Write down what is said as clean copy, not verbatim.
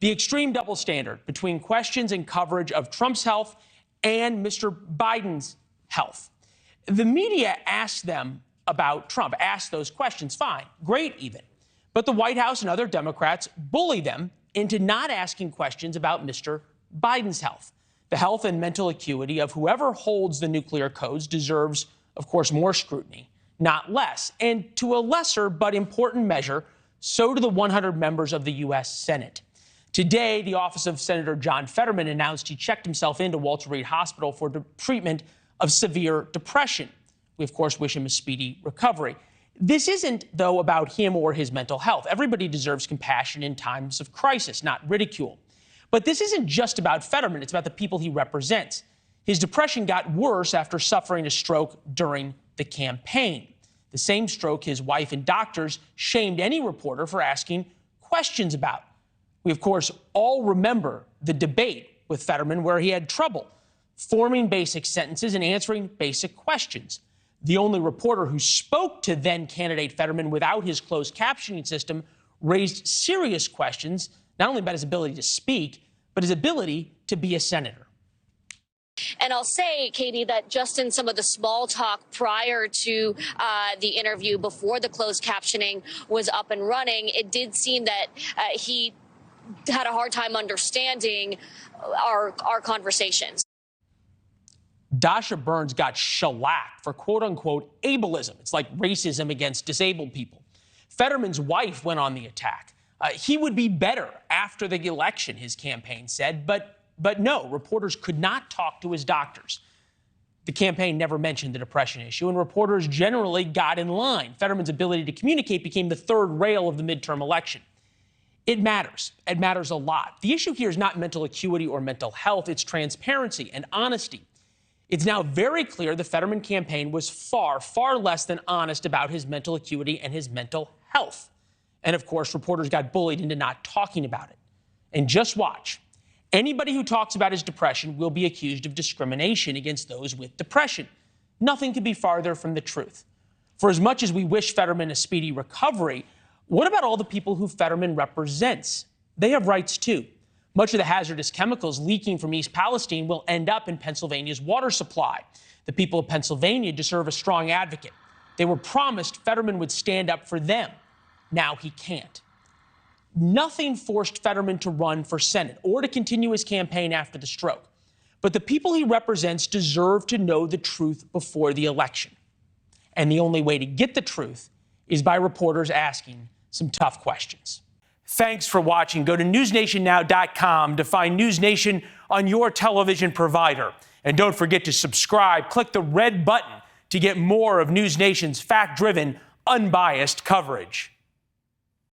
The extreme double standard between questions and coverage of Trump's health and Mr. Biden's health. The media asked them about Trump, asked those questions, fine, great even. But the White House and other Democrats bully them into not asking questions about Mr. Biden's health. The health and mental acuity of whoever holds the nuclear codes deserves, of course, more scrutiny, not less. And to a lesser but important measure, so do the 100 members of the U.S. Senate. Today, the office of Senator John Fetterman announced he checked himself into Walter Reed Hospital for treatment of severe depression. We, of course, wish him a speedy recovery. This isn't, though, about him or his mental health. Everybody deserves compassion in times of crisis, not ridicule. But this isn't just about Fetterman. It's about the people he represents. His depression got worse after suffering a stroke during the campaign. The same stroke his wife and doctors shamed any reporter for asking questions about. We, of course, all remember the debate with Fetterman where he had trouble forming basic sentences and answering basic questions. The only reporter who spoke to then-candidate Fetterman without his closed captioning system raised serious questions, not only about his ability to speak, but his ability to be a senator. And I'll say, Katie, that just in some of the small talk prior to the interview, before the closed captioning was up and running, it did seem that he had a hard time understanding our conversations. Dasha Burns got shellacked for quote-unquote ableism. It's like racism against disabled people. Fetterman's wife went on the attack. He would be better after the election, his campaign said, but no, reporters could not talk to his doctors. The campaign never mentioned the depression issue, and reporters generally got in line. Fetterman's ability to communicate became the third rail of the midterm election. It matters. It matters a lot. The issue here is not mental acuity or mental health. It's transparency and honesty. It's now very clear the Fetterman campaign was far, far less than honest about his mental acuity and his mental health. And of course, reporters got bullied into not talking about it. And just watch. Anybody who talks about his depression will be accused of discrimination against those with depression. Nothing could be farther from the truth. For as much as we wish Fetterman a speedy recovery, what about all the people who Fetterman represents? They have rights too. Much of the hazardous chemicals leaking from East Palestine will end up in Pennsylvania's water supply. The people of Pennsylvania deserve a strong advocate. They were promised Fetterman would stand up for them. Now he can't. Nothing forced Fetterman to run for Senate or to continue his campaign after the stroke. But the people he represents deserve to know the truth before the election. And the only way to get the truth is by reporters asking some tough questions. Thanks for watching. Go to newsnationnow.com to find NewsNation on your television provider. And don't forget to subscribe. Click the red button to get more of NewsNation's fact-driven, unbiased coverage.